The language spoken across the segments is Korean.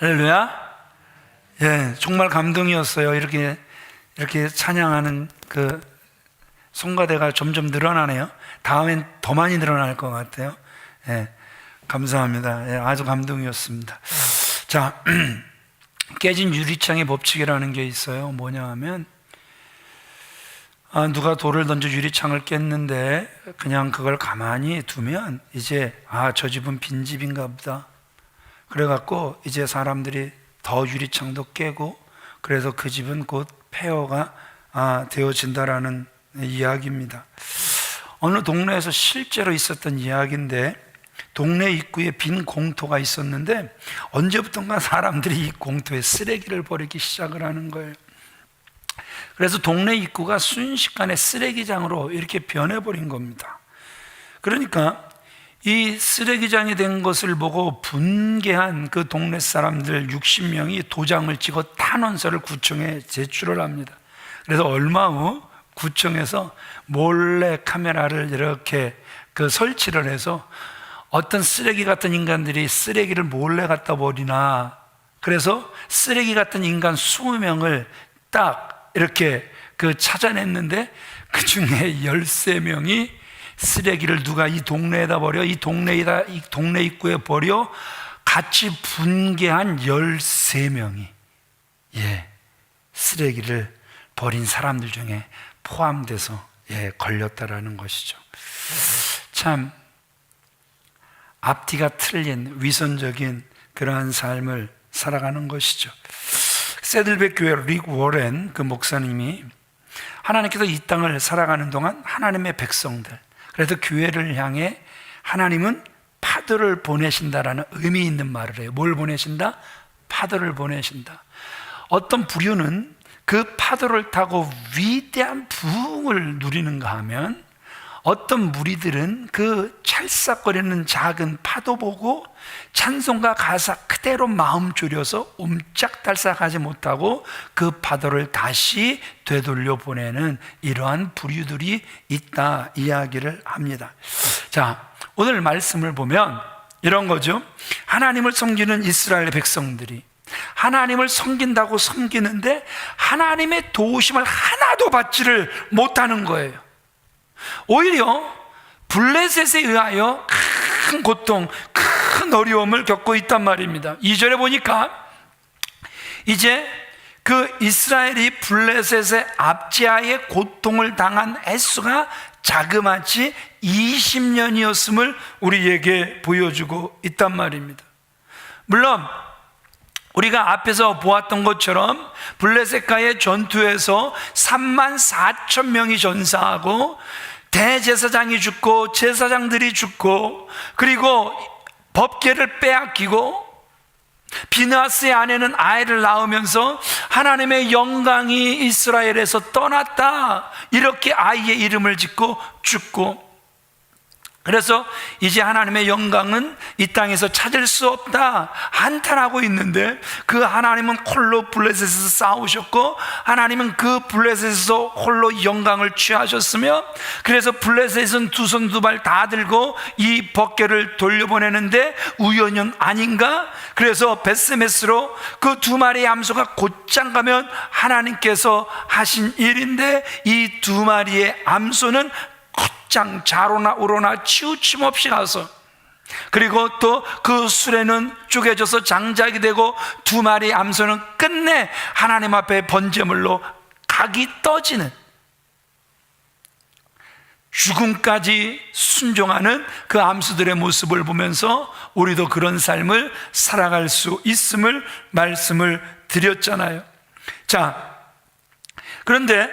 할렐루야. 예, 정말 감동이었어요. 이렇게 찬양하는 그 성가대가 점점 늘어나네요. 다음엔 더 많이 늘어날 것 같아요. 예, 감사합니다. 예, 아주 감동이었습니다. 자, 깨진 유리창의 법칙이라는 게 있어요. 뭐냐 하면, 누가 돌을 던져 유리창을 깼는데 그냥 그걸 가만히 두면 이제 저 집은 빈집인가 보다. 그래갖고 이제 사람들이 더 유리창도 깨고, 그래서 그 집은 곧 폐허가 되어진다라는 이야기입니다. 어느 동네에서 실제로 있었던 이야기인데, 동네 입구에 빈 공터가 있었는데 언제부턴가 사람들이 이 공터에 쓰레기를 버리기 시작을 하는 거예요. 그래서 동네 입구가 순식간에 쓰레기장으로 이렇게 변해버린 겁니다. 그러니까 이 쓰레기장이 된 것을 보고 분개한 그 동네 사람들 60명이 도장을 찍어 탄원서를 구청에 제출을 합니다. 그래서 얼마 후 구청에서 몰래 카메라를 이렇게 설치를 해서 어떤 쓰레기 같은 인간들이 쓰레기를 몰래 갖다 버리나, 그래서 쓰레기 같은 인간 20명을 딱 이렇게 찾아냈는데, 그 중에 13명이 쓰레기를 누가 이 동네에다 버려, 이 동네 입구에 버려, 같이 분개한 13명이 쓰레기를 버린 사람들 중에 포함돼서 걸렸다라는 것이죠. 참 앞뒤가 틀린 위선적인 그러한 삶을 살아가는 것이죠. 세들백 교회 릭 워렌 그 목사님이 하나님께서 이 땅을 살아가는 동안 하나님의 백성들, 그래서 교회를 향해 하나님은 파도를 보내신다라는 의미 있는 말을 해요. 뭘 보내신다? 파도를 보내신다. 어떤 부류는 그 파도를 타고 위대한 부흥을 누리는가 하면, 어떤 무리들은 그 찰싹거리는 작은 파도 보고 찬송가 가사 그대로 마음 졸여서 옴짝달싹하지 못하고 그 파도를 다시 되돌려 보내는 이러한 부류들이 있다 이야기를 합니다. 자, 오늘 말씀을 보면 이런 거죠. 하나님을 섬기는 이스라엘 백성들이 하나님을 섬긴다고 섬기는데 하나님의 도우심을 하나도 받지를 못하는 거예요. 오히려 블레셋에 의하여 큰 고통, 큰 어려움을 겪고 있단 말입니다. 2절에 보니까 이제 그 이스라엘이 블레셋의 압제하에 고통을 당한 횟수가 자그마치 20년이었음을 우리에게 보여주고 있단 말입니다. 물론 우리가 앞에서 보았던 것처럼 블레셋과의 전투에서 34,000명이 전사하고 대제사장이 죽고 제사장들이 죽고, 그리고 법궤를 빼앗기고 비느하스의 아내는 아이를 낳으면서 하나님의 영광이 이스라엘에서 떠났다, 이렇게 아이의 이름을 짓고 죽고, 그래서 이제 하나님의 영광은 이 땅에서 찾을 수 없다 한탄하고 있는데, 그 하나님은 홀로 블레셋에서 싸우셨고 하나님은 그 블레셋에서 홀로 영광을 취하셨으며, 그래서 블레셋은 두 손 두 발 다 들고 이 법궤를 돌려보내는데 우연은 아닌가? 그래서 벳세메스로 그 두 마리의 암소가 곧장 가면 하나님께서 하신 일인데, 이 두 마리의 암소는 곧장 좌로나 우로나 치우침 없이 가서, 그리고 또 그 수레는 쪼개져서 장작이 되고 두 마리 암소는 끝내 하나님 앞에 번제물로 각이 떠지는, 죽음까지 순종하는 그 암소들의 모습을 보면서 우리도 그런 삶을 살아갈 수 있음을 말씀을 드렸잖아요. 자, 그런데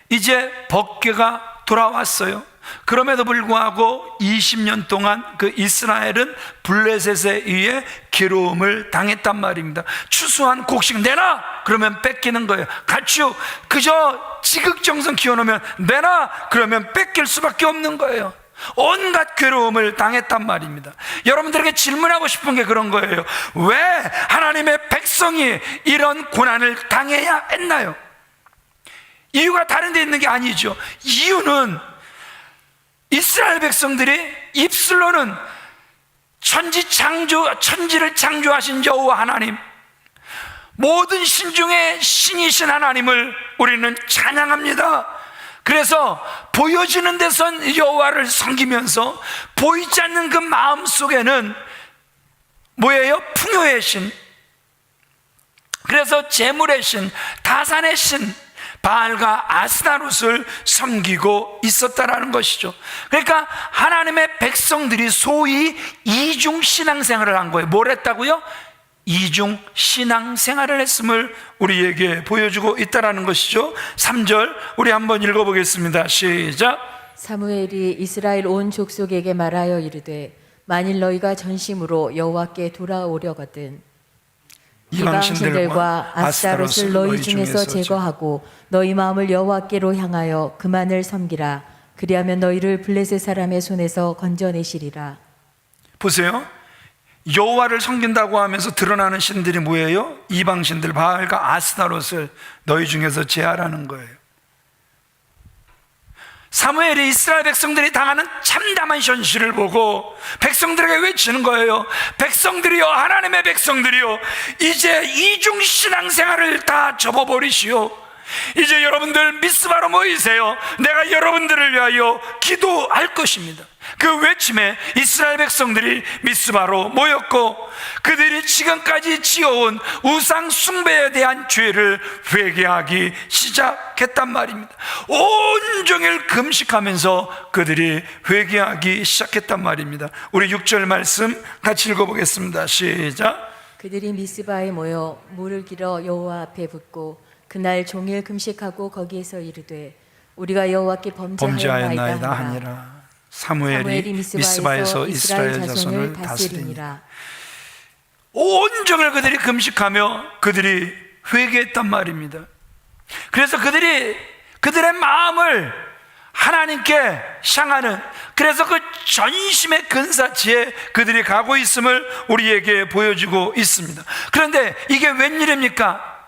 이제 법궤가 돌아왔어요. 그럼에도 불구하고 20년 동안 그 이스라엘은 블레셋에 의해 괴로움을 당했단 말입니다. 추수한 곡식 내놔! 그러면 뺏기는 거예요. 가축 그저 지극정성 키워놓으면 내놔! 그러면 뺏길 수밖에 없는 거예요. 온갖 괴로움을 당했단 말입니다. 여러분들에게 질문하고 싶은 게 그런 거예요. 왜 하나님의 백성이 이런 고난을 당해야 했나요? 이유가 다른 데 있는 게 아니죠. 이유는 이스라엘 백성들이 입술로는 천지를 창조하신 여호와 하나님, 모든 신 중에 신이신 하나님을 우리는 찬양합니다. 그래서 보여지는 데선 여호와를 섬기면서 보이지 않는 그 마음 속에는 뭐예요? 풍요의 신, 그래서 재물의 신, 다산의 신 바알과 아스타롯을 섬기고 있었다라는 것이죠. 그러니까 하나님의 백성들이 소위 이중 신앙생활을 한 거예요. 뭘 했다고요? 이중 신앙생활을 했음을 우리에게 보여주고 있다라는 것이죠. 3절 우리 한번 읽어보겠습니다. 시작. 사무엘이 이스라엘 온 족속에게 말하여 이르되 만일 너희가 전심으로 여호와께 돌아오려거든 이방신들과 아스타롯을 너희 중에서 제거하고 너희 마음을 여호와께로 향하여 그만을 섬기라. 그리하면 너희를 블레셋 사람의 손에서 건져내시리라. 보세요. 여호와를 섬긴다고 하면서 드러나는 신들이 뭐예요? 이방신들 바알과 아스타롯을 너희 중에서 제하라는 거예요. 사무엘이 이스라엘 백성들이 당하는 참담한 현실을 보고 백성들에게 외치는 거예요. 백성들이여, 하나님의 백성들이여, 이제 이중 신앙생활을 다 접어버리시오. 이제 여러분들 미스바로 모이세요. 내가 여러분들을 위하여 기도할 것입니다. 그 외침에 이스라엘 백성들이 미스바로 모였고 그들이 지금까지 지어온 우상 숭배에 대한 죄를 회개하기 시작했단 말입니다. 온종일 금식하면서 그들이 회개하기 시작했단 말입니다. 우리 6절 말씀 같이 읽어보겠습니다. 시작. 그들이 미스바에 모여 물을 길어 여호와 앞에 붓고 그날 종일 금식하고 거기에서 이르되 우리가 여호와께 범죄하였나이다 하니라. 사무엘이 미스바에서 이스라엘 자손을 다스리니라. 온종일 그들이 금식하며 그들이 회개했단 말입니다. 그래서 그들의 마음을 하나님께 향하는, 그래서 그 전심의 근사치에 그들이 가고 있음을 우리에게 보여주고 있습니다. 그런데 이게 웬일입니까?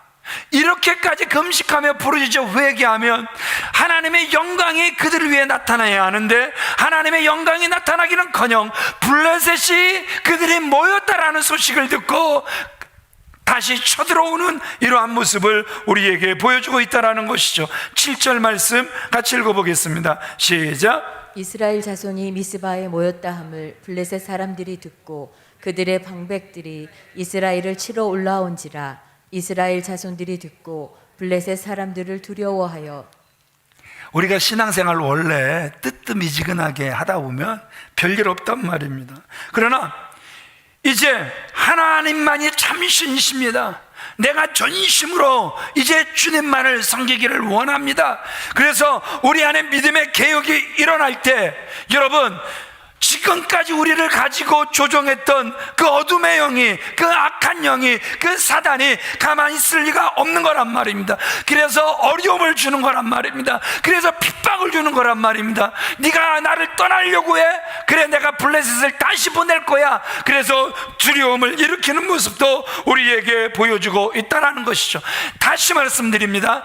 이렇게까지 금식하며 부르짖어 회개하면 하나님의 영광이 그들을 위해 나타나야 하는데 하나님의 영광이 나타나기는커녕 블레셋이 그들이 모였다라는 소식을 듣고 다시 쳐들어오는 이러한 모습을 우리에게 보여주고 있다는 것이죠. 7절 말씀 같이 읽어보겠습니다. 시작. 이스라엘 자손이 미스바에 모였다 함을 블레셋 사람들이 듣고 그들의 방백들이 이스라엘을 치러 올라온지라. 이스라엘 자손들이 듣고 블레셋 사람들을 두려워하여. 우리가 신앙생활 원래 뜨뜻미지근하게 하다 보면 별일 없단 말입니다. 그러나 이제 하나님만이 참 신이십니다. 내가 전심으로 이제 주님만을 섬기기를 원합니다. 그래서 우리 안에 믿음의 개혁이 일어날 때 여러분, 지금까지 우리를 가지고 조종했던 그 어둠의 영이, 그 악한 영이, 그 사단이 가만히 있을 리가 없는 거란 말입니다. 그래서 어려움을 주는 거란 말입니다. 그래서 핍박을 주는 거란 말입니다. 네가 나를 떠나려고 해? 그래, 내가 블레셋을 다시 보낼 거야. 그래서 두려움을 일으키는 모습도 우리에게 보여주고 있다는 것이죠. 다시 말씀드립니다.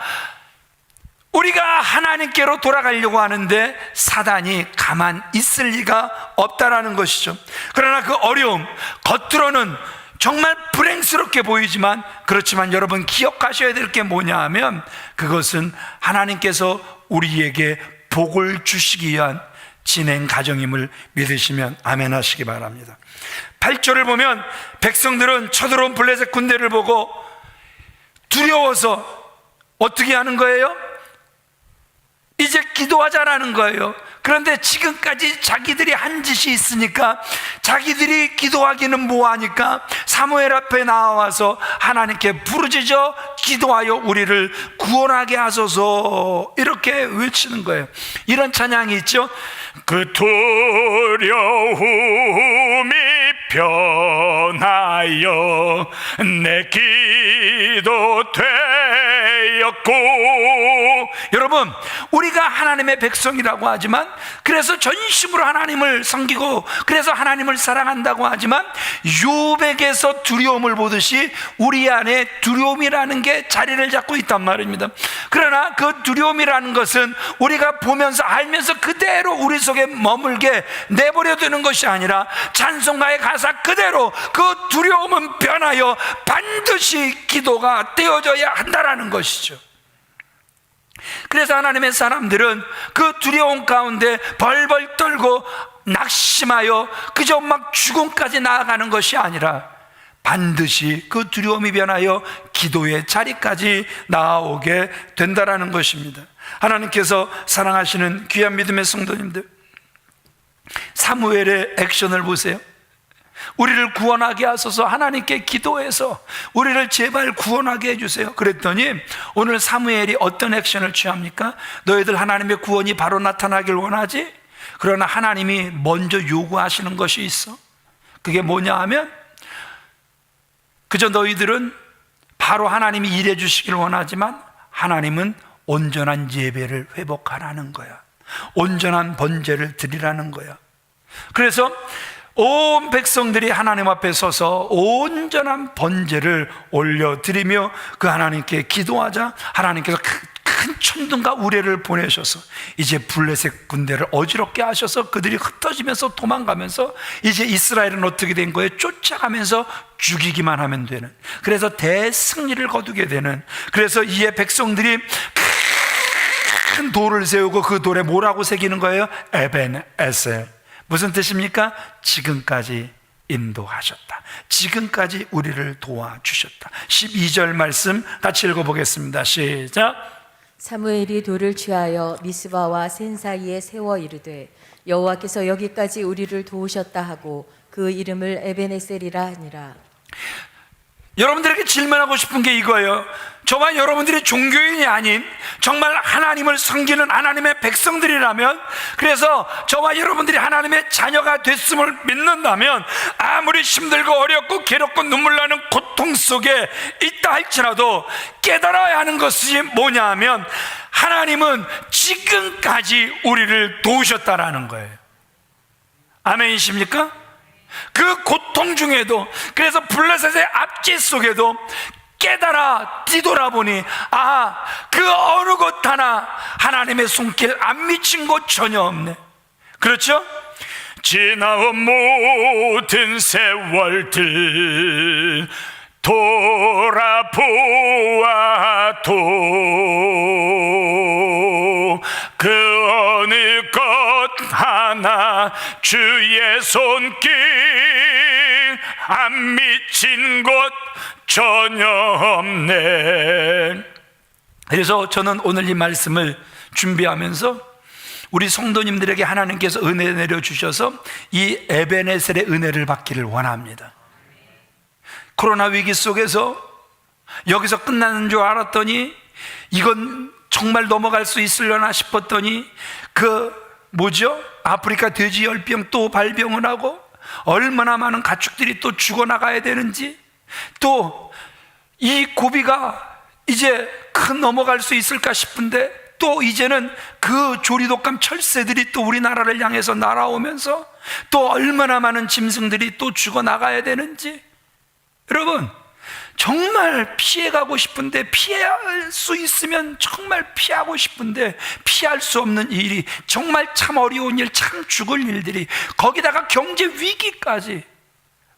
우리가 하나님께로 돌아가려고 하는데 사단이 가만 있을 리가 없다라는 것이죠. 그러나 그 어려움, 겉으로는 정말 불행스럽게 보이지만, 그렇지만 여러분 기억하셔야 될 게 뭐냐 하면 그것은 하나님께서 우리에게 복을 주시기 위한 진행 과정임을 믿으시면 아멘 하시기 바랍니다. 8절을 보면 백성들은 쳐들어온 블레셋 군대를 보고 두려워서 어떻게 하는 거예요? 이제 기도하자라는 거예요. 그런데 지금까지 자기들이 한 짓이 있으니까 자기들이 기도하기는 뭐하니까 사무엘 앞에 나와서 하나님께 부르짖어 기도하여 우리를 구원하게 하소서, 이렇게 외치는 거예요. 이런 찬양이 있죠. 그 두려움이 변하여 내 기도 되었고. 여러분, 우리가 하나님의 백성이라고 하지만, 그래서 전심으로 하나님을 섬기고 그래서 하나님을 사랑한다고 하지만, 욥에게서 두려움을 보듯이 우리 안에 두려움이라는 게 자리를 잡고 있단 말입니다. 그러나 그 두려움이라는 것은 우리가 보면서 알면서 그대로 우리 속에 머물게 내버려 두는 것이 아니라 찬송가의 가사 그대로 그 두려움은 변하여 반드시 기도가 되어져야 한다라는 것이죠. 그래서 하나님의 사람들은 그 두려움 가운데 벌벌 떨고 낙심하여 그저 막 죽음까지 나아가는 것이 아니라 반드시 그 두려움이 변하여 기도의 자리까지 나아오게 된다라는 것입니다. 하나님께서 사랑하시는 귀한 믿음의 성도님들, 사무엘의 액션을 보세요. 우리를 구원하게 하소서, 하나님께 기도해서 우리를 제발 구원하게 해주세요. 그랬더니 오늘 사무엘이 어떤 액션을 취합니까? 너희들 하나님의 구원이 바로 나타나길 원하지? 그러나 하나님이 먼저 요구하시는 것이 있어. 그게 뭐냐 하면 그저 너희들은 바로 하나님이 일해 주시길 원하지만 하나님은 온전한 예배를 회복하라는 거야. 온전한 번제를 드리라는 거야. 그래서 온 백성들이 하나님 앞에 서서 온전한 번제를 올려드리며 그 하나님께 기도하자 하나님께서 큰 천둥과 우레를 보내셔서 이제 블레셋 군대를 어지럽게 하셔서 그들이 흩어지면서 도망가면서 이제 이스라엘은 어떻게 된 거예요? 쫓아가면서 죽이기만 하면 되는, 그래서 대승리를 거두게 되는, 그래서 이에 백성들이 큰 돌을 세우고 그 돌에 뭐라고 새기는 거예요? 에벤에셀. 무슨 뜻입니까? 지금까지 인도하셨다, 지금까지 우리를 도와주셨다. 12절 말씀 같이 읽어보겠습니다. 시작. 사무엘이 돌을 취하여 미스바와 센 사이에 세워 이르되 여호와께서 여기까지 우리를 도우셨다 하고 그 이름을 에벤에셀이라 하니라. 여러분들에게 질문하고 싶은 게 이거예요. 저와 여러분들이 종교인이 아닌 정말 하나님을 섬기는 하나님의 백성들이라면, 그래서 저와 여러분들이 하나님의 자녀가 됐음을 믿는다면 아무리 힘들고 어렵고 괴롭고 눈물 나는 고통 속에 있다 할지라도 깨달아야 하는 것이 뭐냐 하면 하나님은 지금까지 우리를 도우셨다라는 거예요. 아멘이십니까? 그 고통 중에도, 그래서 블레셋의 압제 속에도 깨달아 뒤돌아보니 그 어느 것 하나 하나님의 손길 안 미친 곳 전혀 없네. 그렇죠? 지나온 모든 세월들 돌아보아도 그 어느 것 하나 주의 손길 안 미친 곳 전혀 없네. 그래서 저는 오늘 이 말씀을 준비하면서 우리 성도님들에게 하나님께서 은혜 내려주셔서 이 에벤에셀의 은혜를 받기를 원합니다. 코로나 위기 속에서 여기서 끝나는 줄 알았더니 이건 정말 넘어갈 수 있으려나 싶었더니 아프리카 돼지열병 또 발병을 하고 얼마나 많은 가축들이 또 죽어나가야 되는지, 또 이 고비가 이제 넘어갈 수 있을까 싶은데 또 이제는 그 조리독감 철새들이 또 우리나라를 향해서 날아오면서 또 얼마나 많은 짐승들이 또 죽어나가야 되는지, 여러분 정말 피해가고 싶은데, 피할 수 있으면 정말 피하고 싶은데 피할 수 없는 일이, 정말 참 어려운 일, 참 죽을 일들이, 거기다가 경제 위기까지.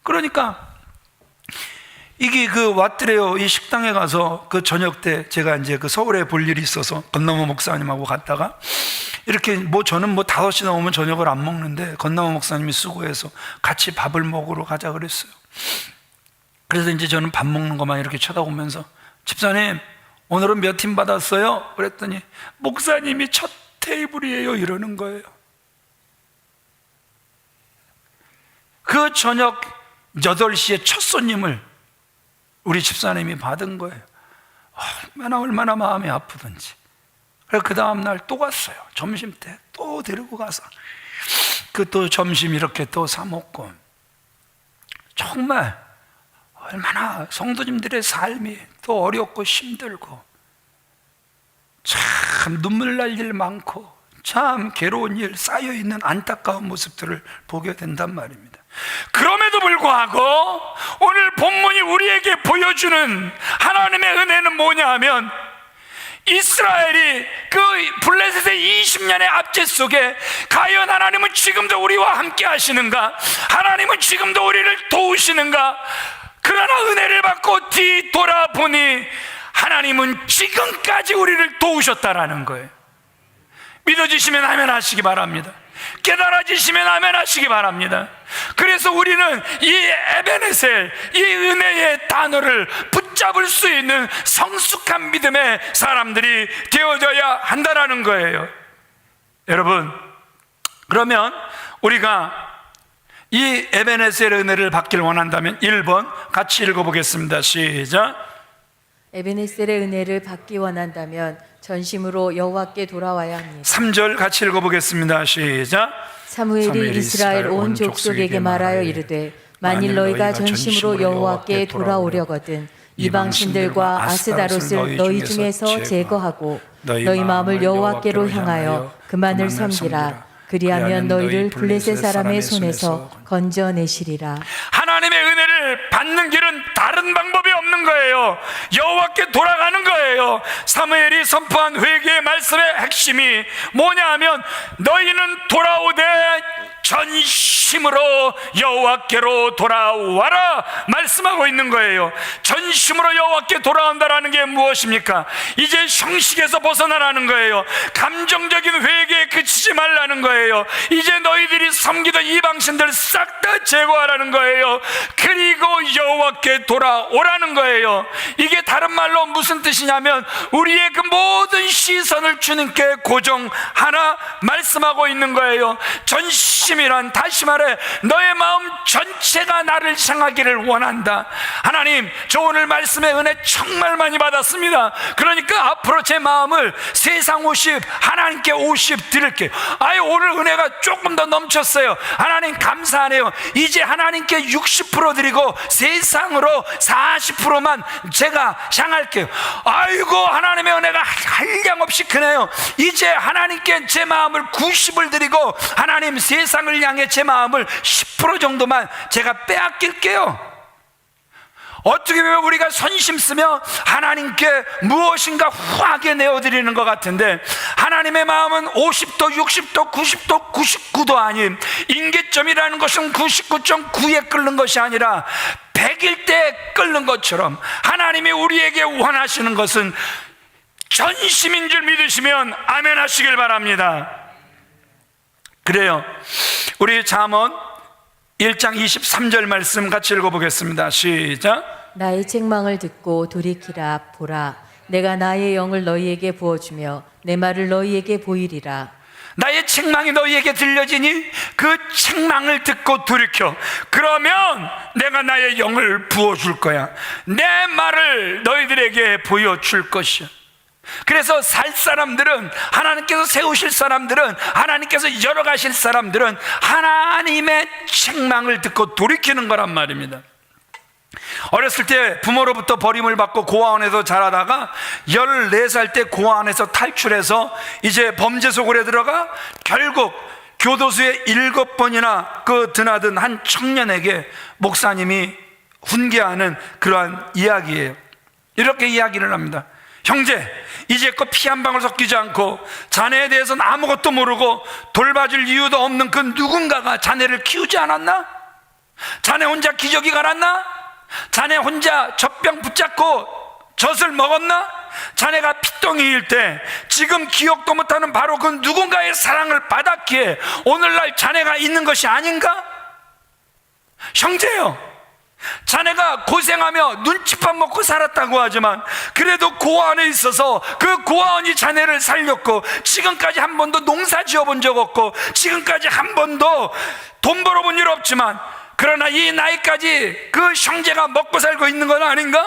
그러니까 이게 와트레오 이 식당에 가서 그 저녁 때 제가 이제 서울에 볼 일이 있어서 건너머 목사님하고 갔다가 이렇게 저는 5시 넘으면 저녁을 안 먹는데 건너머 목사님이 수고해서 같이 밥을 먹으러 가자 그랬어요. 그래서 이제 저는 밥 먹는 것만 이렇게 쳐다보면서 집사님 오늘은 몇 팀 받았어요? 그랬더니 목사님이 첫 테이블이에요 이러는 거예요. 그 저녁 8시에 첫 손님을 우리 집사님이 받은 거예요. 얼마나 마음이 아프든지. 그래서 그 다음날 또 갔어요. 점심 때 또 데리고 가서 또 점심 이렇게 또 사 먹고, 정말 얼마나 성도님들의 삶이 또 어렵고 힘들고 참 눈물 날 일 많고 참 괴로운 일 쌓여있는 안타까운 모습들을 보게 된단 말입니다. 그럼에도 불구하고 오늘 본문이 우리에게 보여주는 하나님의 은혜는 뭐냐 하면 이스라엘이 그 블레셋의 20년의 압제 속에 과연 하나님은 지금도 우리와 함께 하시는가? 하나님은 지금도 우리를 도우시는가? 그러나 은혜를 받고 뒤돌아보니 하나님은 지금까지 우리를 도우셨다라는 거예요. 믿어지시면 아멘 하시기 바랍니다. 깨달아지시면 아멘 하시기 바랍니다. 그래서 우리는 이 에베네셀, 이 은혜의 단어를 붙잡을 수 있는 성숙한 믿음의 사람들이 되어져야 한다라는 거예요. 여러분, 그러면 우리가 이 에베네셀의 은혜를 받길 원한다면 1번 같이 읽어보겠습니다. 시작. 에베네셀의 은혜를 받기 원한다면 전심으로 여호와께 돌아와야 합니다. 3절 같이 읽어보겠습니다. 시작. 사무엘이 이스라엘 온 족속에게 말하여 이르되 만일 너희가 전심으로 여호와께 돌아오려거든 이방신들과 아스다롯을 너희 중에서 제거하고 너희 마음을 여호와께로 향하여 그만을 섬기라. 그리하면 너희를 블레셋 사람의 손에서 건져내시리라. 하나님의 은혜를 받는 길은 다른 방법이 없는 거예요. 여호와께 돌아가는 거예요. 사무엘이 선포한 회개의 말씀의 핵심이 뭐냐 하면 너희는 돌아오되 전심으로 여호와께로 돌아와라 말씀하고 있는 거예요. 전심으로 여호와께 돌아온다라는 게 무엇입니까? 이제 형식에서 벗어나라는 거예요. 감정적인 회개에 그치지 말라는 거예요. 이제 너희들이 섬기던 이방신들 싹 다 제거하라는 거예요. 그리고 여호와께 돌아오라는 거예요. 이게 다른 말로 무슨 뜻이냐면 우리의 그 모든 시선을 주님께 고정하라 말씀하고 있는 거예요. 전심이란 다시 말해 너의 마음 전체가 나를 향하기를 원한다. 하나님, 저 오늘 말씀의 은혜 정말 많이 받았습니다. 그러니까 앞으로 제 마음을 세상 50 하나님께 50 드릴게요. 아예 오늘 은혜가 조금 더 넘쳤어요. 하나님 감사하네요. 이제 하나님께 60% 드리고 세상으로 40%만 제가 향할게요. 아이고 하나님의 은혜가 한량없이 크네요. 이제 하나님께 제 마음을 90을 드리고 하나님 세상을 향해 제 마음을 10% 정도만 제가 빼앗길게요. 어떻게 보면 우리가 선심 쓰며 하나님께 무엇인가 후하게 내어드리는 것 같은데 하나님의 마음은 50도, 60도, 90도, 99도 아닌 임계점이라는 것은 99.9에 끓는 것이 아니라 100일 때 끓는 것처럼 하나님이 우리에게 원하시는 것은 전심인 줄 믿으시면 아멘 하시길 바랍니다. 그래요. 우리 잠언 1장 23절 말씀 같이 읽어보겠습니다. 시작. 나의 책망을 듣고 돌이키라. 보라, 내가 나의 영을 너희에게 부어주며 내 말을 너희에게 보이리라. 나의 책망이 너희에게 들려지니 그 책망을 듣고 돌이켜. 그러면 내가 나의 영을 부어줄 거야. 내 말을 너희들에게 보여줄 것이야. 그래서 살 사람들은, 하나님께서 세우실 사람들은, 하나님께서 열어가실 사람들은 하나님의 책망을 듣고 돌이키는 거란 말입니다. 어렸을 때 부모로부터 버림을 받고 고아원에서 자라다가 14살 때 고아원에서 탈출해서 이제 범죄 속으로 들어가 결국 교도소에 7번이나 그 드나든 한 청년에게 목사님이 훈계하는 그러한 이야기예요. 이렇게 이야기를 합니다. 형제, 이제껏 피 한 방울 섞이지 않고 자네에 대해서는 아무것도 모르고 돌봐줄 이유도 없는 그 누군가가 자네를 키우지 않았나? 자네 혼자 기저귀 갈았나? 자네 혼자 젖병 붙잡고 젖을 먹었나? 자네가 피똥이일 때 지금 기억도 못하는 바로 그 누군가의 사랑을 받았기에 오늘날 자네가 있는 것이 아닌가? 형제요, 자네가 고생하며 눈칫밥 먹고 살았다고 하지만 그래도 고아원에 있어서 그 고아원이 자네를 살렸고 지금까지 한 번도 농사 지어본 적 없고 지금까지 한 번도 돈 벌어본 일 없지만 그러나 이 나이까지 그 형제가 먹고 살고 있는 건 아닌가?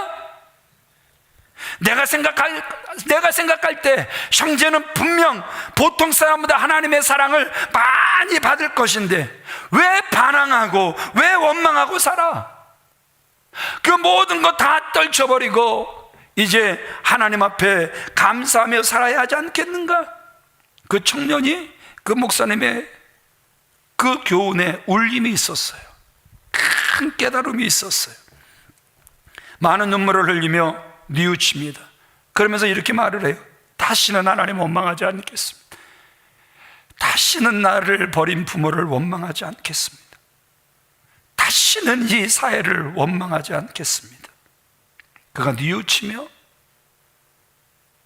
내가 생각할 때 형제는 분명 보통 사람보다 하나님의 사랑을 많이 받을 것인데 왜 반항하고 왜 원망하고 살아? 그 모든 거 다 떨쳐버리고 이제 하나님 앞에 감사하며 살아야 하지 않겠는가? 그 청년이 그 목사님의 그 교훈에 울림이 있었어요. 큰 깨달음이 있었어요. 많은 눈물을 흘리며 뉘우칩니다. 그러면서 이렇게 말을 해요. 다시는 하나님 원망하지 않겠습니다. 다시는 나를 버린 부모를 원망하지 않겠습니다. 다시는 이 사회를 원망하지 않겠습니다. 그가 뉘우치며,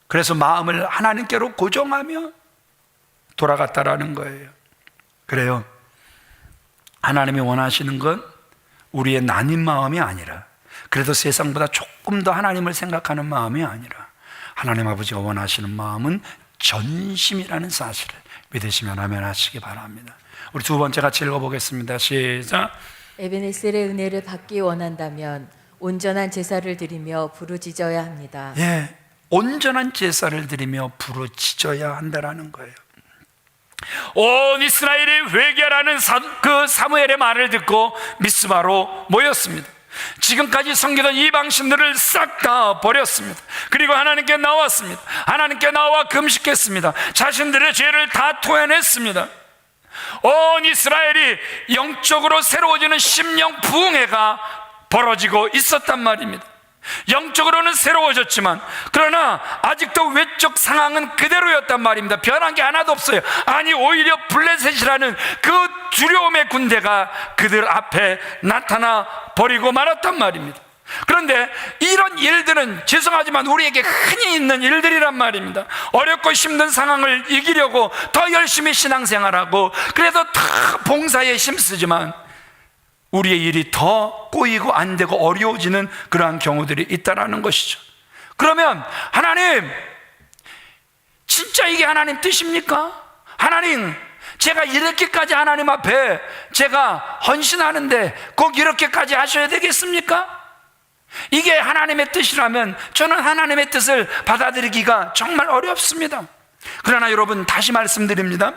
그래서 마음을 하나님께로 고정하며 돌아갔다라는 거예요. 그래요. 하나님이 원하시는 건 우리의 나뉜 마음이 아니라, 그래도 세상보다 조금 더 하나님을 생각하는 마음이 아니라, 하나님 아버지가 원하시는 마음은 전심이라는 사실을 믿으시면 아멘 하시기 바랍니다. 우리 두 번째 같이 읽어보겠습니다. 시작. 에베네셀의 은혜를 받기 원한다면 온전한 제사를 드리며 부르짖어야 합니다. 예, 온전한 제사를 드리며 부르짖어야 한다라는 거예요. 온 이스라엘이 회개하라는 그 사무엘의 말을 듣고 미스바로 모였습니다. 지금까지 섬기던 이방신들을 싹 다 버렸습니다. 그리고 하나님께 나왔습니다. 하나님께 나와 금식했습니다. 자신들의 죄를 다 토해냈습니다. 온 이스라엘이 영적으로 새로워지는 심령 부흥회가 벌어지고 있었단 말입니다. 영적으로는 새로워졌지만 그러나 아직도 외적 상황은 그대로였단 말입니다. 변한 게 하나도 없어요. 아니, 오히려 블레셋이라는 그 두려움의 군대가 그들 앞에 나타나 버리고 말았단 말입니다. 그런데 이런 일들은 죄송하지만 우리에게 흔히 있는 일들이란 말입니다. 어렵고 힘든 상황을 이기려고 더 열심히 신앙생활하고 그래서 다 봉사에 힘쓰지만 우리의 일이 더 꼬이고 안 되고 어려워지는 그러한 경우들이 있다는 것이죠. 그러면 하나님, 진짜 이게 하나님 뜻입니까? 하나님, 제가 이렇게까지 하나님 앞에 제가 헌신하는데 꼭 이렇게까지 하셔야 되겠습니까? 이게 하나님의 뜻이라면 저는 하나님의 뜻을 받아들이기가 정말 어렵습니다. 그러나 여러분, 다시 말씀드립니다.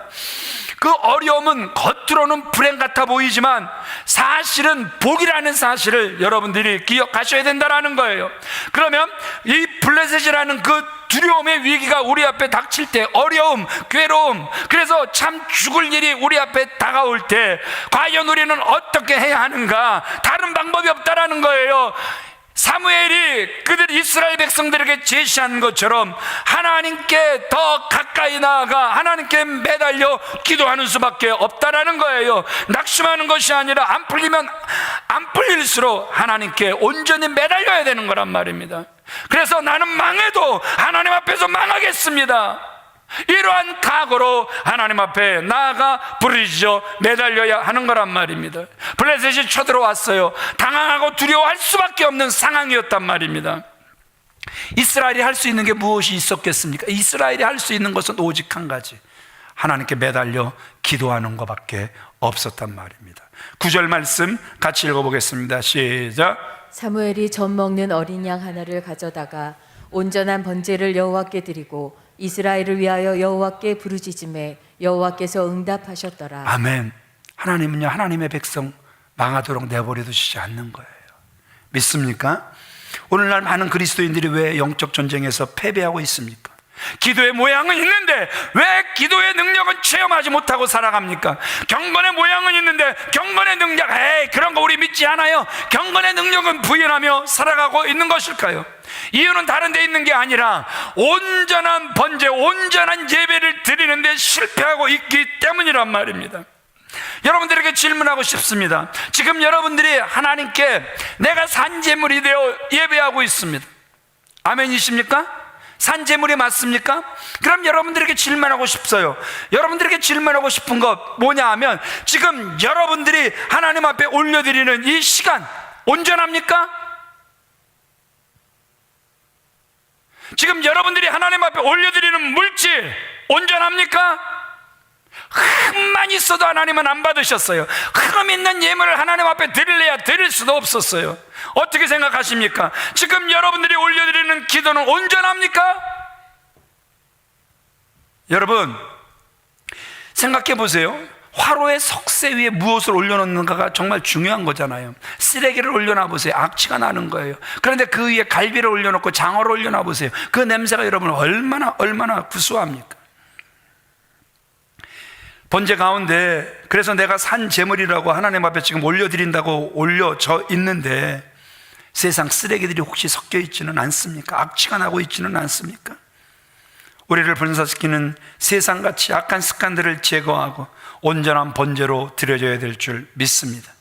그 어려움은 겉으로는 불행 같아 보이지만 사실은 복이라는 사실을 여러분들이 기억하셔야 된다는 거예요. 그러면 이 블레셋이라는 그 두려움의 위기가 우리 앞에 닥칠 때, 어려움, 괴로움, 그래서 참 죽을 일이 우리 앞에 다가올 때 과연 우리는 어떻게 해야 하는가? 다른 방법이 없다라는 거예요. 사무엘이 그들 이스라엘 백성들에게 제시한 것처럼 하나님께 더 가까이 나아가 하나님께 매달려 기도하는 수밖에 없다라는 거예요. 낙심하는 것이 아니라 안 풀리면 안 풀릴수록 하나님께 온전히 매달려야 되는 거란 말입니다. 그래서 나는 망해도 하나님 앞에서 망하겠습니다, 이러한 각오로 하나님 앞에 나아가 부르짖어 매달려야 하는 거란 말입니다. 블레셋이 쳐들어왔어요. 당황하고 두려워할 수밖에 없는 상황이었단 말입니다. 이스라엘이 할 수 있는 게 무엇이 있었겠습니까? 이스라엘이 할 수 있는 것은 오직 한 가지, 하나님께 매달려 기도하는 것밖에 없었단 말입니다. 9절 말씀 같이 읽어보겠습니다. 시작. 사무엘이 젖 먹는 어린 양 하나를 가져다가 온전한 번제를 여호와께 드리고 이스라엘을 위하여 여호와께 부르짖음에 여호와께서 응답하셨더라. 아멘. 하나님은요, 하나님의 백성 망하도록 내버려 두시지 않는 거예요. 믿습니까? 오늘날 많은 그리스도인들이 왜 영적 전쟁에서 패배하고 있습니까? 기도의 모양은 있는데 왜 기도의 능력은 체험하지 못하고 살아갑니까? 경건의 모양은 있는데 경건의 능력, 그런 거 우리 믿지 않아요. 경건의 능력은 부인하며 살아가고 있는 것일까요? 이유는 다른 데 있는 게 아니라 온전한 번제, 온전한 예배를 드리는데 실패하고 있기 때문이란 말입니다. 여러분들에게 질문하고 싶습니다. 지금 여러분들이 하나님께 내가 산제물이 되어 예배하고 있습니다. 아멘이십니까? 산제물이 맞습니까? 그럼 여러분들에게 질문하고 싶어요. 여러분들에게 질문하고 싶은 것 뭐냐 하면, 지금 여러분들이 하나님 앞에 올려드리는 이 시간 온전합니까? 지금 여러분들이 하나님 앞에 올려드리는 물질 온전합니까? 흠만 있어도 하나님은 안 받으셨어요. 흠 있는 예물을 하나님 앞에 드릴래야 드릴 수도 없었어요. 어떻게 생각하십니까? 지금 여러분들이 올려드리는 기도는 온전합니까? 여러분, 생각해 보세요. 화로의 석쇠 위에 무엇을 올려놓는가가 정말 중요한 거잖아요. 쓰레기를 올려놔 보세요. 악취가 나는 거예요. 그런데 그 위에 갈비를 올려놓고 장어를 올려놔 보세요. 그 냄새가 여러분 얼마나 구수합니까? 번제 가운데, 그래서 내가 산 제물이라고 하나님 앞에 지금 올려드린다고 올려져 있는데 세상 쓰레기들이 혹시 섞여 있지는 않습니까? 악취가 나고 있지는 않습니까? 우리를 분사시키는 세상같이 악한 습관들을 제거하고 온전한 번제로 드려져야 될 줄 믿습니다.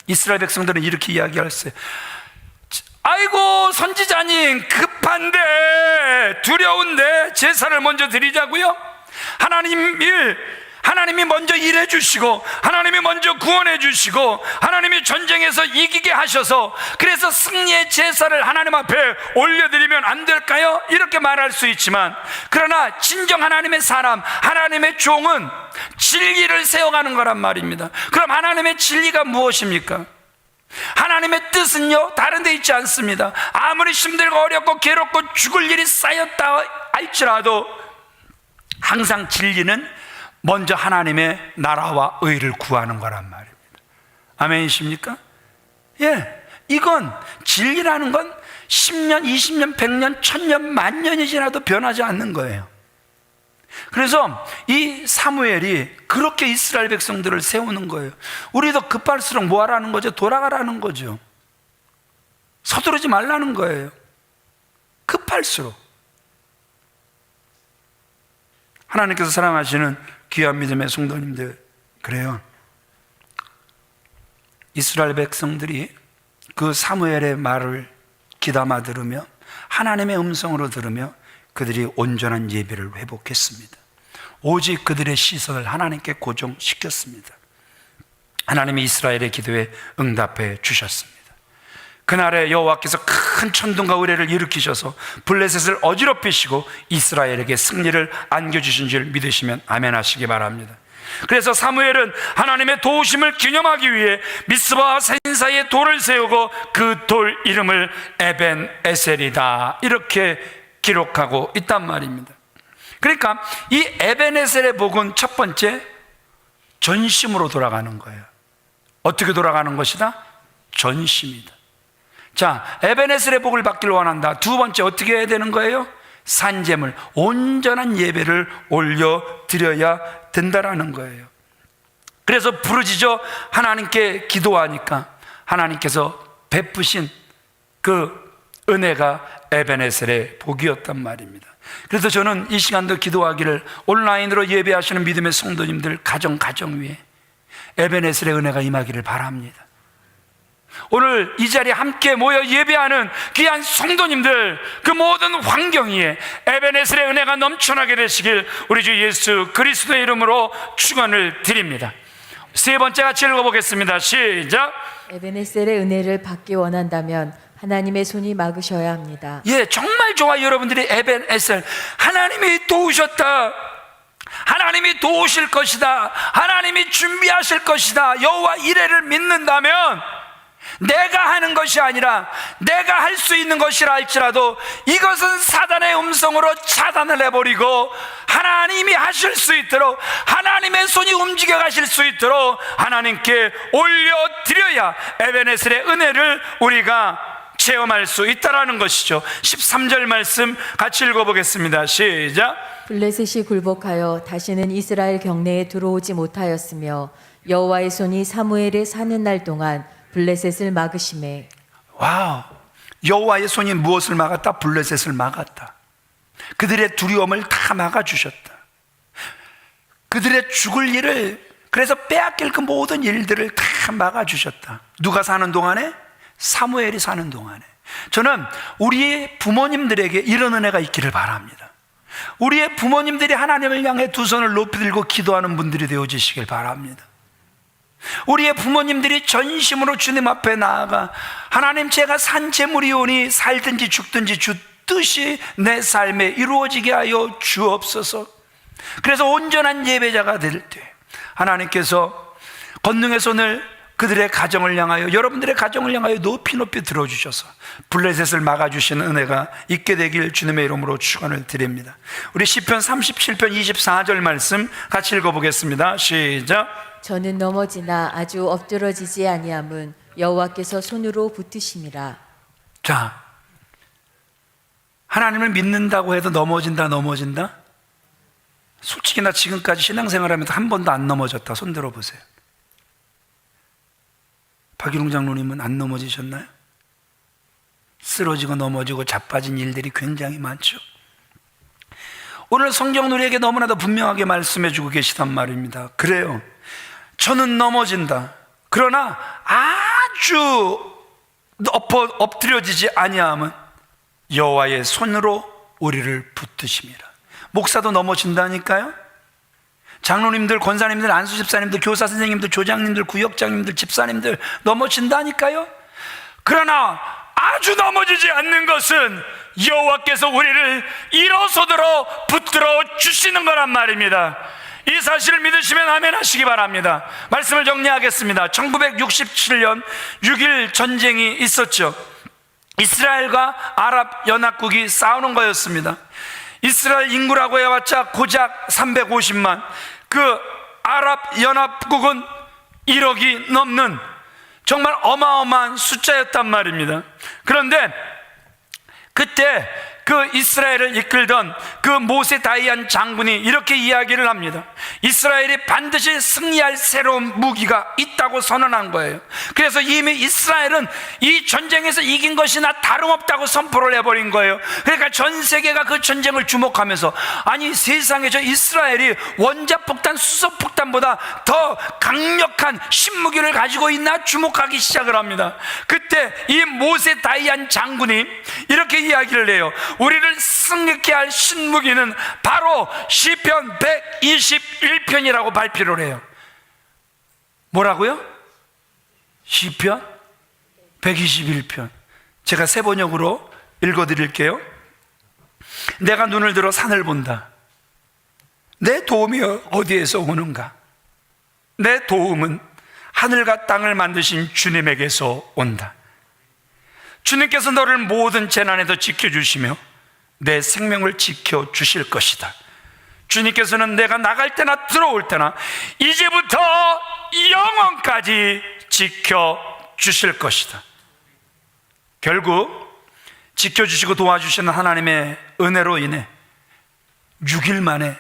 이스라엘 백성들은 이렇게 이야기했어요. 아이고 선지자님, 급한데 두려운데 제사를 먼저 드리자고요? 하나님이 먼저 일해 주시고, 하나님이 먼저 구원해 주시고, 하나님이 전쟁에서 이기게 하셔서 그래서 승리의 제사를 하나님 앞에 올려드리면 안 될까요? 이렇게 말할 수 있지만, 그러나 진정 하나님의 사람, 하나님의 종은 진리를 세워가는 거란 말입니다. 그럼 하나님의 진리가 무엇입니까? 하나님의 뜻은요, 다른 데 있지 않습니다. 아무리 힘들고 어렵고 괴롭고 죽을 일이 쌓였다 할지라도 항상 진리는 먼저 하나님의 나라와 의를 구하는 거란 말입니다. 아멘이십니까? 예, 이건 진리라는 건 10년, 20년, 100년, 1000년, 만년이 지나도 변하지 않는 거예요. 그래서 이 사무엘이 그렇게 이스라엘 백성들을 세우는 거예요. 우리도 급할수록 뭐 하라는 거죠? 돌아가라는 거죠. 서두르지 말라는 거예요. 급할수록. 하나님께서 사랑하시는 귀한 믿음의 성도님들, 그래요. 이스라엘 백성들이 그 사무엘의 말을 귀담아 들으며 하나님의 음성으로 들으며 그들이 온전한 예배를 회복했습니다. 오직 그들의 시선을 하나님께 고정시켰습니다. 하나님이 이스라엘의 기도에 응답해 주셨습니다. 그날에 여호와께서 큰 천둥과 우레를 일으키셔서 블레셋을 어지럽히시고 이스라엘에게 승리를 안겨주신 줄 믿으시면 아멘 하시기 바랍니다. 그래서 사무엘은 하나님의 도우심을 기념하기 위해 미스바와 산 사이에 돌을 세우고 그 돌 이름을 에벤 에셀이다 이렇게 기록하고 있단 말입니다. 그러니까 이 에벤에셀의 복은 첫 번째, 전심으로 돌아가는 거예요. 어떻게 돌아가는 것이다? 전심이다. 자, 에벤에셀의 복을 받기를 원한다. 두 번째, 어떻게 해야 되는 거예요? 산제물, 온전한 예배를 올려드려야 된다라는 거예요. 그래서 부르짖어 하나님께 기도하니까 하나님께서 베푸신 그 은혜가 에벤에셀의 복이었단 말입니다. 그래서 저는 이 시간도 기도하기를, 온라인으로 예배하시는 믿음의 성도님들 가정 위에 에벤에셀의 은혜가 임하기를 바랍니다. 오늘 이 자리에 함께 모여 예배하는 귀한 성도님들, 그 모든 환경 위에 에벤에셀의 은혜가 넘쳐나게 되시길 우리 주 예수 그리스도의 이름으로 축원을 드립니다. 세 번째 같이 읽어보겠습니다. 시작. 에벤에셀의 은혜를 받기 원한다면 하나님의 손이 막으셔야 합니다. 예, 정말 좋아요. 여러분들이 에벤에셀, 하나님이 도우셨다, 하나님이 도우실 것이다, 하나님이 준비하실 것이다, 여호와 이레를 믿는다면 내가 하는 것이 아니라 내가 할 수 있는 것이라 할지라도 이것은 사단의 음성으로 차단을 해버리고 하나님이 하실 수 있도록, 하나님의 손이 움직여 가실 수 있도록 하나님께 올려드려야 에벤에셀의 은혜를 우리가 체험할 수 있다라는 것이죠. 13절 말씀 같이 읽어보겠습니다. 시작. 블레셋이 굴복하여 다시는 이스라엘 경내에 들어오지 못하였으며 여호와의 손이 사무엘에 사는 날 동안 블레셋을 막으심에. 와우, 여호와의 손이 무엇을 막았다? 블레셋을 막았다. 그들의 두려움을 다 막아주셨다. 그들의 죽을 일을, 그래서 빼앗길 그 모든 일들을 다 막아주셨다. 누가 사는 동안에? 사무엘이 사는 동안에. 저는 우리의 부모님들에게 이런 은혜가 있기를 바랍니다. 우리의 부모님들이 하나님을 향해 두 손을 높이 들고 기도하는 분들이 되어주시길 바랍니다. 우리의 부모님들이 전심으로 주님 앞에 나아가 하나님, 제가 산 재물이오니 살든지 죽든지 주 뜻이 내 삶에 이루어지게 하여 주옵소서. 그래서 온전한 예배자가 될 때 하나님께서 권능의 손을 그들의 가정을 향하여, 여러분들의 가정을 향하여 높이 들어주셔서 블레셋을 막아주시는 은혜가 있게 되길 주님의 이름으로 축원을 드립니다. 우리 시편 37편 24절 말씀 같이 읽어보겠습니다. 시작. 저는 넘어지나 아주 엎드러지지 아니함은 여호와께서 손으로 붙으심이라. 자, 하나님을 믿는다고 해도 넘어진다? 솔직히 나 지금까지 신앙생활하면서 한 번도 안 넘어졌다. 손 들어보세요. 박일웅 장로님은 안 넘어지셨나요? 쓰러지고 넘어지고 자빠진 일들이 굉장히 많죠. 오늘 성경 우리에게 너무나도 분명하게 말씀해 주고 계시단 말입니다. 그래요, 저는 넘어진다. 그러나 아주 엎드려지지 아니함은 여호와의 손으로 우리를 붙드심이라. 목사도 넘어진다니까요. 장로님들, 권사님들, 안수집사님들, 교사 선생님들, 조장님들, 구역장님들, 집사님들 넘어진다니까요. 그러나 아주 넘어지지 않는 것은 여호와께서 우리를 일어서도록 붙들어 주시는 거란 말입니다. 이 사실을 믿으시면 아멘 하시기 바랍니다. 말씀을 정리하겠습니다. 1967년 6.1 전쟁이 있었죠. 이스라엘과 아랍 연합국이 싸우는 거였습니다. 이스라엘 인구라고 해봤자 고작 350만, 그 아랍 연합국은 1억이 넘는 정말 어마어마한 숫자였단 말입니다. 그런데 그때 그 이스라엘을 이끌던 그 모세 다이안 장군이 이렇게 이야기를 합니다. 이스라엘이 반드시 승리할 새로운 무기가 있다고 선언한 거예요. 그래서 이미 이스라엘은 이 전쟁에서 이긴 것이나 다름없다고 선포를 해버린 거예요. 그러니까 전 세계가 그 전쟁을 주목하면서, 아니 세상에 저 이스라엘이 원자폭탄, 수소폭탄보다 더 강력한 신무기를 가지고 있나 주목하기 시작을 합니다. 그때 이 모세 다이안 장군이 이렇게 이야기를 해요. 우리를 승리케 할 신무기는 바로 시편 121편이라고 발표를 해요. 뭐라고요? 시편 121편. 제가 세 번역으로 읽어드릴게요. 내가 눈을 들어 산을 본다. 내 도움이 어디에서 오는가? 내 도움은 하늘과 땅을 만드신 주님에게서 온다. 주님께서 너를 모든 재난에서 지켜주시며 내 생명을 지켜주실 것이다. 주님께서는 내가 나갈 때나 들어올 때나 이제부터 영원까지 지켜주실 것이다. 결국 지켜주시고 도와주시는 하나님의 은혜로 인해 6일 만에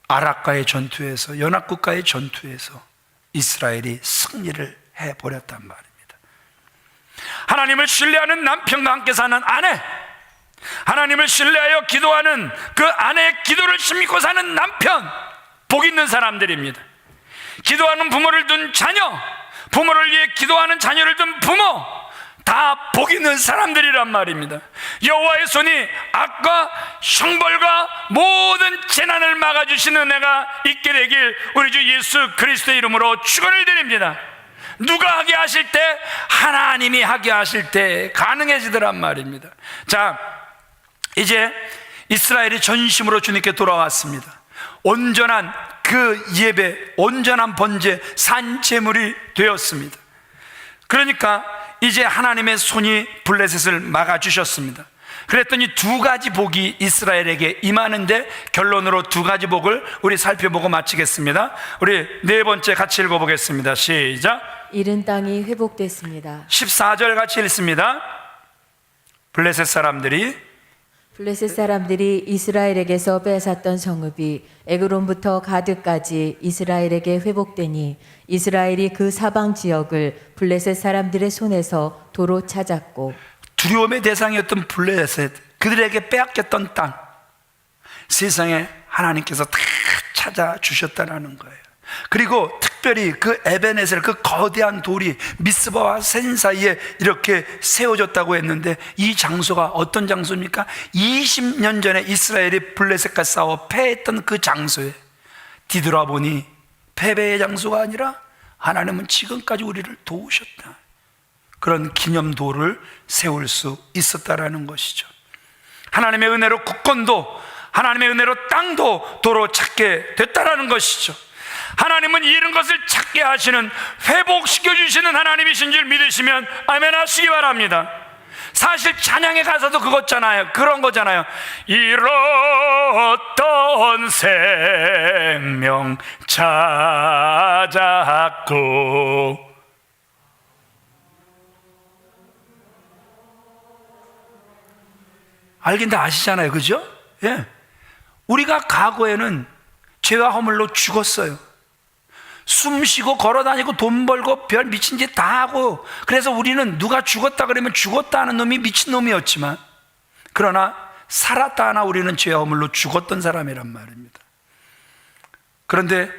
아랍과의 전투에서, 연합국과의 전투에서 이스라엘이 승리를 해버렸단 말입니다. 하나님을 신뢰하는 남편과 함께 사는 아내, 하나님을 신뢰하여 기도하는 그 아내의 기도를 믿고 사는 남편, 복 있는 사람들입니다. 기도하는 부모를 둔 자녀, 부모를 위해 기도하는 자녀를 둔 부모, 다 복 있는 사람들이란 말입니다. 여호와의 손이 악과 형벌과 모든 재난을 막아주시는 은혜가 있게 되길 우리 주 예수 그리스도의 이름으로 축원을 드립니다. 누가 하게 하실 때? 하나님이 하게 하실 때 가능해지더란 말입니다. 자, 이제 이스라엘이 전심으로 주님께 돌아왔습니다. 온전한 그 예배, 온전한 번제, 산제물이 되었습니다. 그러니까 이제 하나님의 손이 블레셋을 막아주셨습니다. 그랬더니 두 가지 복이 이스라엘에게 임하는데, 결론으로 두 가지 복을 우리 살펴보고 마치겠습니다. 우리 네 번째 같이 읽어보겠습니다. 시작. 잃은 땅이 회복됐습니다. 14절 같이 읽습니다. 블레셋 사람들이 이스라엘에게서 빼앗았던 성읍이 에그론부터 가드까지 이스라엘에게 회복되니 이스라엘이 그 사방 지역을 블레셋 사람들의 손에서 도로 찾았고, 두려움의 대상이었던 블레셋, 그들에게 빼앗겼던 땅, 세상에 하나님께서 다 찾아주셨다는 거예요. 그리고 특별히 그 에베네셀, 그 거대한 돌이 미스바와 센 사이에 이렇게 세워졌다고 했는데, 이 장소가 어떤 장소입니까? 20년 전에 이스라엘이 블레셋과 싸워 패했던 그 장소에 뒤돌아보니 패배의 장소가 아니라 하나님은 지금까지 우리를 도우셨다, 그런 기념도를 세울 수 있었다라는 것이죠. 하나님의 은혜로 국권도, 하나님의 은혜로 땅도 도로 찾게 됐다라는 것이죠. 하나님은 잃은 것을 찾게 하시는, 회복시켜 주시는 하나님이신 줄 믿으시면 아멘 하시기 바랍니다. 사실 찬양의 가사도 그런 거잖아요. 잃었던 생명 찾았고. 알긴 다 아시잖아요, 그죠? 예. 우리가 과거에는 죄와 허물로 죽었어요. 숨 쉬고 걸어다니고 돈 벌고 별 미친 짓 다 하고, 그래서 우리는 누가 죽었다 그러면 죽었다 하는 놈이 미친 놈이었지만, 그러나 살았다 하나 우리는 죄와 허물로 죽었던 사람이란 말입니다. 그런데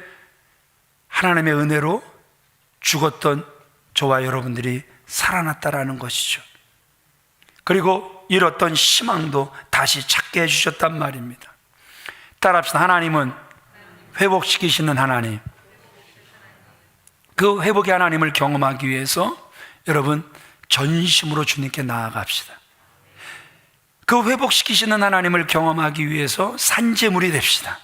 하나님의 은혜로 죽었던 저와 여러분들이 살아났다라는 것이죠. 그리고 잃었던 희망도 다시 찾게 해주셨단 말입니다. 따라합시다. 하나님은 회복시키시는 하나님. 그 회복의 하나님을 경험하기 위해서 여러분 전심으로 주님께 나아갑시다. 그 회복시키시는 하나님을 경험하기 위해서 산재물이 됩시다.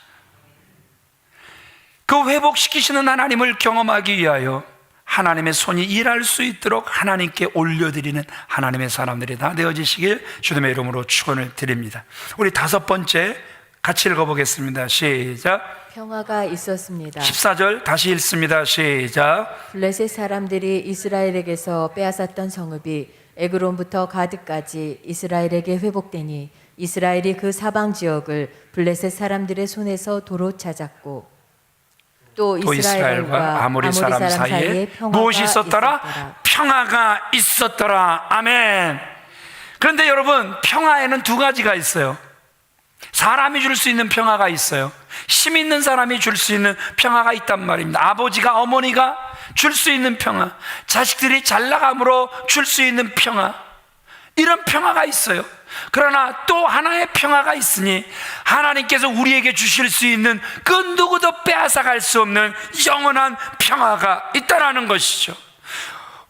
그 회복시키시는 하나님을 경험하기 위하여 하나님의 손이 일할 수 있도록 하나님께 올려드리는 하나님의 사람들이 다 되어지시길 주님의 이름으로 축원을 드립니다. 우리 다섯 번째 같이 읽어보겠습니다. 시작. 평화가 있었습니다. 14절 다시 읽습니다. 시작. 블레셋 사람들이 이스라엘에게서 빼앗았던 성읍이 에그론부터 가드까지 이스라엘에게 회복되니 이스라엘이 그 사방 지역을 블레셋 사람들의 손에서 도로 찾았고 또 이스라엘과 아모리 사람 사이에 무엇이 있었더라? 평화가 있었더라. 아멘. 그런데 여러분, 평화에는 두 가지가 있어요. 사람이 줄 수 있는 평화가 있어요. 힘 있는 사람이 줄 수 있는 평화가 있단 말입니다. 아버지가 어머니가 줄 수 있는 평화, 자식들이 잘 나감으로 줄 수 있는 평화, 이런 평화가 있어요. 그러나 또 하나의 평화가 있으니 하나님께서 우리에게 주실 수 있는 그 누구도 빼앗아갈 수 없는 영원한 평화가 있다는 것이죠.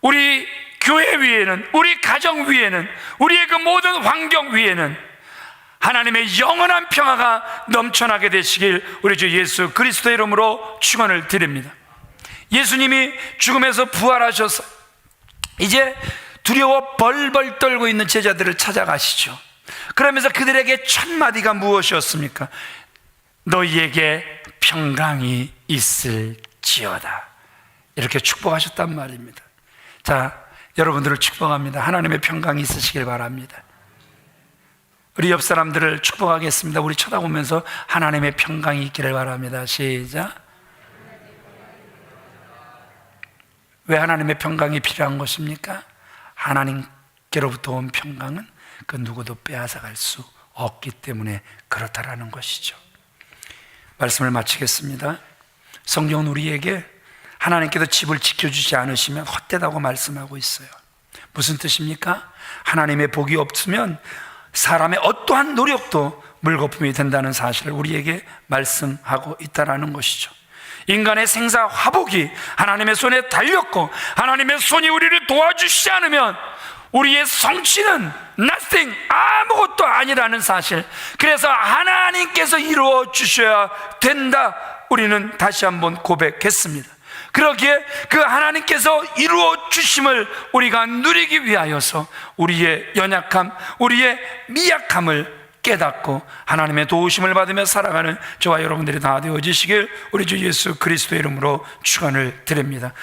우리 교회 위에는, 우리 가정 위에는, 우리의 그 모든 환경 위에는 하나님의 영원한 평화가 넘쳐나게 되시길 우리 주 예수 그리스도의 이름으로 축원을 드립니다. 예수님이 죽음에서 부활하셔서 이제 두려워 벌벌 떨고 있는 제자들을 찾아가시죠. 그러면서 그들에게 첫 마디가 무엇이었습니까? 너희에게 평강이 있을지어다, 이렇게 축복하셨단 말입니다. 자, 여러분들을 축복합니다. 하나님의 평강이 있으시길 바랍니다. 우리 옆 사람들을 축복하겠습니다. 우리 쳐다보면서 하나님의 평강이 있기를 바랍니다. 시작. 왜 하나님의 평강이 필요한 것입니까? 하나님께로부터 온 평강은 그 누구도 빼앗아갈 수 없기 때문에 그렇다라는 것이죠. 말씀을 마치겠습니다. 성경은 우리에게 하나님께서 집을 지켜주지 않으시면 헛되다고 말씀하고 있어요. 무슨 뜻입니까? 하나님의 복이 없으면 사람의 어떠한 노력도 물거품이 된다는 사실을 우리에게 말씀하고 있다는 것이죠. 인간의 생사 화복이 하나님의 손에 달렸고 하나님의 손이 우리를 도와주시지 않으면 우리의 성취는 nothing, 아무것도 아니라는 사실, 그래서 하나님께서 이루어 주셔야 된다, 우리는 다시 한번 고백했습니다. 그러기에 그 하나님께서 이루어 주심을 우리가 누리기 위하여서 우리의 연약함, 우리의 미약함을 깨닫고 하나님의 도우심을 받으며 살아가는 저와 여러분들이 다 되어지시길 우리 주 예수 그리스도의 이름으로 축원을 드립니다.